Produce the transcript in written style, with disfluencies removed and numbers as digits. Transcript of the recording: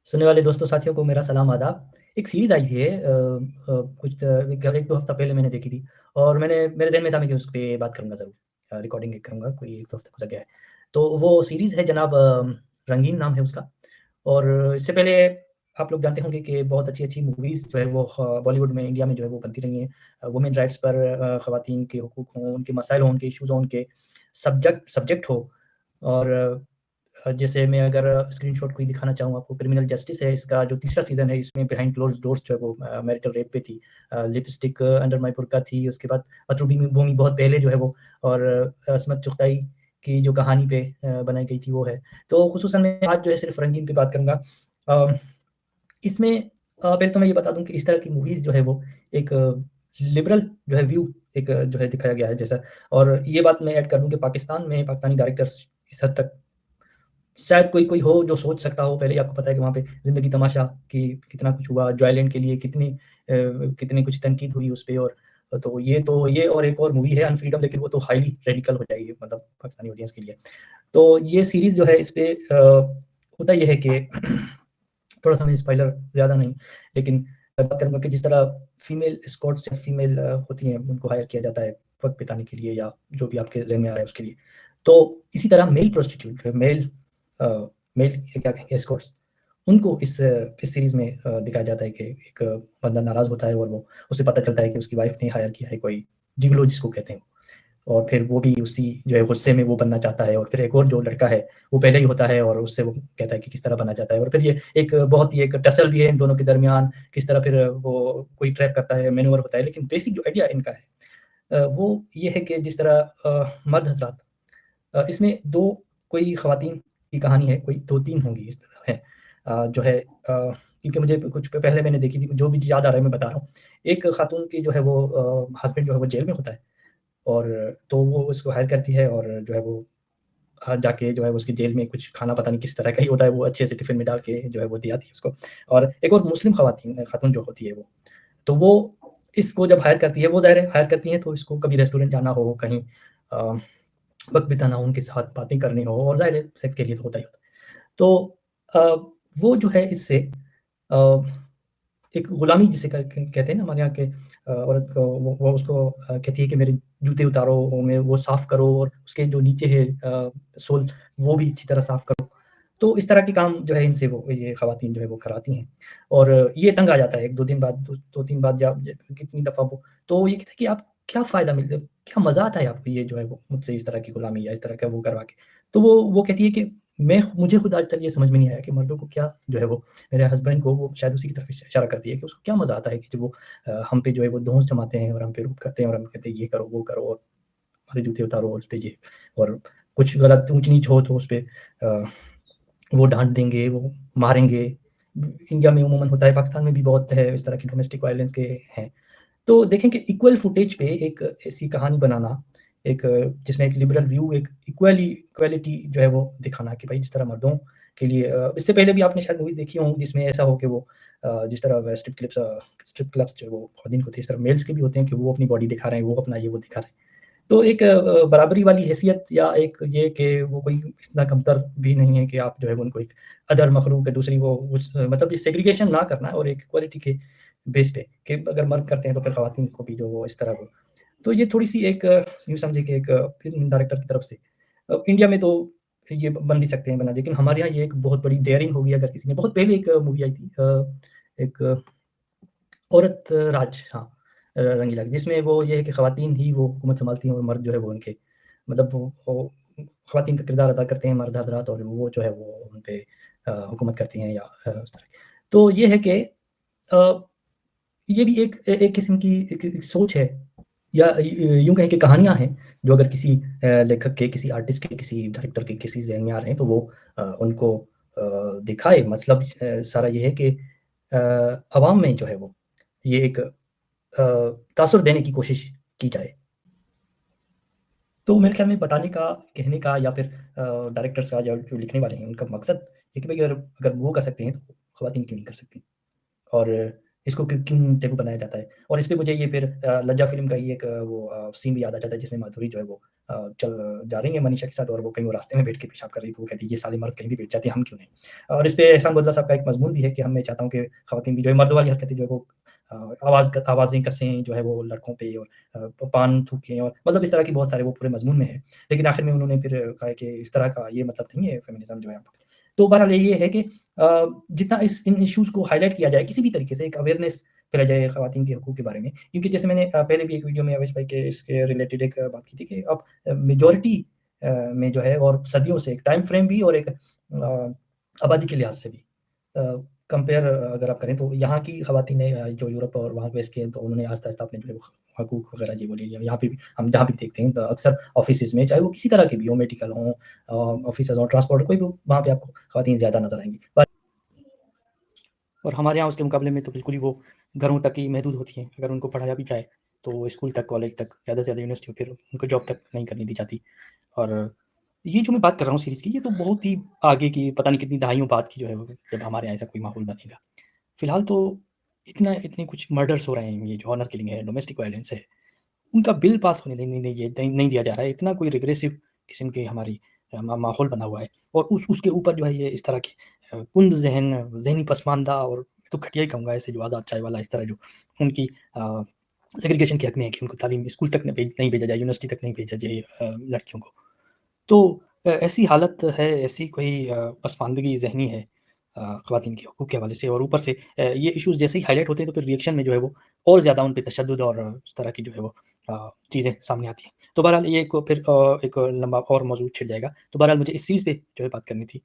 सुनने वाले दोस्तों साथियों को मेरा सलाम आदाब। एक सीरीज़ आई है कुछ एक 1-2 हफ़्ता पहले मैंने देखी थी और मेरे ज़हन में था मैं कि उस पे बात करूँगा ज़रूर। रिकॉर्डिंग एक करूँगा, कोई 1-2 हफ़्ते गुज़र गया है। तो वो सीरीज़ है जनाब रंगीन नाम है उसका। और इससे पहले आप लोग जानते होंगे कि बहुत अच्छी-अच्छी मूवीज़ जो है वो बॉलीवुड में, इंडिया में जो है वो बनती रही हैं। वुमेन राइट्स पर ख़वातीन के हुकूक हों, उनके मसाइल हों, उनके इश्यूज़ हों, उनके सब्जेक्ट हो और जैसे मैं अगर स्क्रीनशॉट कोई दिखाना चाहूँ आपको, क्रिमिनल जस्टिस है इसका जो तीसरा सीज़न है, इसमें बिहाइंड क्लोज़्ड डोर्स जो है वो मैरिटल रेप पे थी। लिपस्टिक अंडर माय बुर्का थी, उसके बाद अतरु भूमि बहुत पहले जो है वो और अस्मत चुगताई की जो कहानी पे बनाई गई थी वो है। तो खुसूसन मैं आज जो है सिर्फ़ रंगीन पे बात करूँगा। अ, इसमें पहले तो मैं ये बता दूँ कि इस तरह की मूवीज़ जो है वो एक लिबरल जो है व्यू एक जो है दिखाया गया है जैसा। और ये बात मैं ऐड कर दूँ कि पाकिस्तान में पाकिस्तानी डायरेक्टर्स इस हद तक शायद कोई कोई हो जो सोच सकता हो, पहले ही आपको पता है कि वहाँ पे ज़िंदगी तमाशा कि कितना कुछ हुआ, जॉयलैंड के लिए कितनी कुछ तनकीद हुई उस पे। और तो ये और एक और मूवी है अनफ्रीडम, लेकिन वो तो हाइली रेडिकल हो जाएगी मतलब पाकिस्तानी ऑडियंस के लिए। तो ये सीरीज़ जो है इस पे होता ये है कि थोड़ा-सा मैं स्पॉइलर ज़्यादा नहीं, लेकिन मैं बात करूँगा कि जिस तरह फीमेल एस्कॉर्ट्स या फीमेल होती हैं, उनको हायर किया जाता है वक़्त बिताने के लिए या जो भी आपके ज़हन में आ रहा है उसके लिए। तो इसी तरह मेल प्रोस्टिट्यूट जो है अ, मेल क्या कहेंगे एस्कॉर्ट्स, उनको इस सीरीज़ में दिखाया जाता है कि एक बंदा नाराज़ होता है और वो उसे पता चलता है कि उसकी वाइफ़ ने हायर किया है कोई जिगलो जिसको कहते हैं। और फिर वो भी उसी जो है गुस्से में वो बनना चाहता है और फिर एक और जो लड़का है, वो पहले ही होता है और उससे वो कहता है कि किस तरह बनना चाहता है। और फिर ये एक बहुत ही एक टसल भी है इन दोनों के दरमियान, किस तरह फिर वो कोई ट्रैप करता है, मैनूवर होता है। लेकिन बेसिक जो आइडिया इनका है वो ये है कि जिस तरह मर्द हज़रात इसमें 2 कोई ख़वातीन की कहानी है, कोई 2-3 होंगी इस तरह है। जो है क्योंकि मुझे कुछ पहले मैंने देखी थी, जो भी याद आ रहा है मैं बता रहा हूँ। एक खातून की जो है वो हस्बैंड जो है वो जेल में होता है और तो वो उसको हायर करती है और जो है वो जाके जो है उसकी जेल में कुछ खाना पता नहीं किस तरह का ही होता है, वो अच्छे से टिफ़िन में डाल के जो है वो दिया आती है उसको। और एक और मुस्लिम खातून जो होती है वो, तो वो इसको जब हायर करती है, वो ज़ाहिर है हायर करती हैं तो इसको कभी रेस्टोरेंट जाना हो, कहीं अ, वक़्त बिताना हो, उनके साथ बातें करनी हो और ज़ाहिर है सेक्स के लिए तो होता ही होता है। तो अ, वो जो है इससे अ एक गुलामी जिसे कहते हैं ना हमारे यहाँ के औरत को वो उसको कहती है कि मेरे जूते उतारो, वो वो साफ़ करो और उसके जो नीचे है सोल वो भी अच्छी तरह साफ़ करो। तो इस तरह के काम जो है इनसे वो ये ख़वातीन जो है वो कराती हैं। और ये तंग आ जाता है 1-2 दिन बाद, 2-3 बाद जब ज कितनी दफ़ा वो तो ये कहता है कि आपको क्या फ़ायदा मिलता है? क्या मज़ा आता है आपको ये जो है वो मुझसे इस तरह की गुलामी या इस तरह का वो करवा के? तो वो कहती है कि मुझे खुद आज तक ये समझ में नहीं आया कि मर्दों को क्या जो है वो मेरे हस्बैंड को वो शायद उसी की तरफ इशारा करती है कि उसको क्या मज़ा आता है कि जब वो हम पे जो है वो धौंस जमाते हैं और हम पे रूप करते हैं और हम कहते हैं ये करो, वो करो और हमारे जूते उतारो और उस पे ये और कुछ गलत ऊँच-नीच हो तो उस पे अ, वो डाँट देंगे, वो मारेंगे। इंडिया में अमूमन होता है, पाकिस्तान में भी बहुत है इस तरह की डोमेस्टिक वायलेंस के हैं। तो देखें कि इक्वल फुटेज पे एक ऐसी कहानी बनाना, एक जिसमें एक लिबरल व्यू, एक इक्वालिटी जो है वो दिखाना कि भाई जिस तरह मर्दों के लिए इससे पहले भी आपने शायद मूवीज़ देखी होंगी जिसमें ऐसा हो कि वो जिस तरह वह स्ट्रिप क्लब्स जो वो ख़वातीन को होती है, इस तरह मेल्स के भी होते हैं कि वो अपनी बॉडी दिखा रहे हैं, वो अपना ये वो दिखा रहे हैं। तो एक बराबरी वाली हैसियत या एक ये कि वो कोई इतना कमतर भी नहीं है कि आप जो है उनको एक अदर मखलूक है दूसरी वो उस मतलब ये सेग्रीगेशन ना करना है और एक इक्वालिटी के बेस पे कि अगर मर्द करते हैं तो फिर ख़वातीन को भी जो वो इस तरह वो तो ये थोड़ी-सी एक यूँ समझिए कि एक फ़िल्म डायरेक्टर की तरफ से इंडिया में तो ये बन भी सकते हैं बना, लेकिन हमारे यहाँ ये एक बहुत बड़ी डेयरिंग होगी अगर किसी ने बहुत पहले एक मूवी आई थी एक औरत राज हाँ, रंगीला जिसमें वो ये है कि ख़वातीन ही वो हुकूमत सँभालती हैं और मर्द जो है वो उनके मतलब वो ख़वातीन का किरदार अदा करते हैं मर्द हज़रात और वो जो है वो उन पे हुकूमत करती हैं या उस तरह की। तो ये है कि अ, ये भी एक किस्म की एक सोच है या यूँ कहें कि कहानियाँ हैं, जो अगर किसी लेखक के, किसी आर्टिस्ट के, किसी डायरेक्टर के किसी ज़हन में आ रहे हैं, तो वो उनको दिखाए। मतलब सारा ये है कि अवाम में जो है वो ये एक तासुर देने की कोशिश की जाए। तो मेरे ख़्याल में बताने का, कहने का या फिर डायरेक्टर्स का या जो लिखने वाले हैं, उनका मकसद है कि भई अगर अगर वो कर सकते हैं, तो ख़वातीन क्यों नहीं कर सकती? और इसको क्यों टैबू बनाया जाता है? और इस पे मुझे ये फिर लज्जा फ़िल्म का ही एक सीन भी याद आ जाता है जिसमें माधुरी जो है वो चल जा रही है मनीषा के साथ और वो कहीं वो रास्ते में बैठ के पेशाब कर रही थी, वो कहती है, "ये साले मर्द कहीं भी बैठ जाते हैं, हम क्यों नहीं?" और इस पे एहसान मुल्ला साहब का एक मज़मून भी है कि मैं चाहता हूँ कि ख़वातीन भी जो है मर्दों वाली हरकतें जो है वो आवाज़ें कसें जो है वो लड़कों पे और पान थूकें और मतलब इस तरह की बहुत सारे वो पूरे मज़मून में है। लेकिन आखिर में उन्होंने फिर कहा है कि इस तरह का ये मतलब नहीं है फ़ेमिनिज़्म जो है। तो बहरहाल ये है कि जितना इन इश्यूज़ को हाइलाइट किया जाए किसी भी तरीके से एक अवेयरनेस फैलाई जाए ख़वातीन के हकूक़ के बारे में। क्योंकि जैसे मैंने पहले भी एक वीडियो में अवेश भाई के इसके रिलेटेड एक बात की थी कि अब मेजॉरिटी में जो है और सदियों से एक टाइम फ्रेम भी और एक आबादी के लिहाज़ से भी कंपेयर अगर आप करें तो यहाँ की ख़वातीन ने जो यूरोप और वहाँ बेस किए तो उन्होंने आहिस्ता-आहिस्ता अपने जो है वो हकूक़ वग़ैरह ये वो ले लिया। यहाँ पे भी हम जहाँ भी देखते हैं अक्सर ऑफ़िसेज़ में चाहे वो किसी तरह के भी हों, मेडिकल हों ऑफ़िसेज़ हों, ट्रांसपोर्ट कोई भी हो, वहाँ पे आपको ख़वातीन ज़्यादा नज़र आएँगी। और हमारे यहाँ उसके मुकाबले में तो बिल्कुल ही वो घरों तक ही महदूद होती हैं। अगर उनको पढ़ाया भी जाए, तो स्कूल तक, कॉलेज तक, ज़्यादा से ज़्यादा यूनिवर्सिटी फिर उनको जॉब तक नहीं करने दी जाती। और ये जो मैं बात कर रहा हूँ सीरीज़ की, ये तो बहुत ही आगे की पता नहीं कितनी दहाइयों बाद की जो है वो जब हमारे यहाँ ऐसा कोई माहौल बनेगा। फिलहाल तो इतने कुछ मर्डर्स हो रहे हैं, ये जो ऑनर किलिंग है, डोमेस्टिक वायलेंस है, उनका बिल पास होने नहीं दिया जा रहा है। इतना कोई रिग्रेसिव किस्म की हमारी माहौल बना हुआ है और उसके ऊपर जो है ये इस तरह के कुंद ज़हन, ज़हनी पसमानदा और मैं तो घटिया ही कहूँगा ऐसे जो आज़ाद चाय वाला इस तरह जो उनकी सेग्रीगेशन के हक में है कि उनको तालीम स्कूल तक नहीं भेजा जाए, यूनिवर्सिटी तक नहीं भेजा जाए लड़कियों को। तो ऐसी हालत है, ऐसी कोई पसमानदगी ज़हनी है ख़वातीन के हकूक़ के हवाले से और ऊपर से ये इश्यूज़ जैसे ही हाइलाइट होते हैं तो फिर रिएक्शन में जो है वो और ज़्यादा उन पे तशद्दुद और इस तरह की जो है वो चीज़ें सामने आती हैं। तो बहरहाल ये एक फिर एक लंबा और मौज़ू छिड़ जाएगा। तो बहरहाल मुझे इस चीज़ पे जो है बात करनी थी।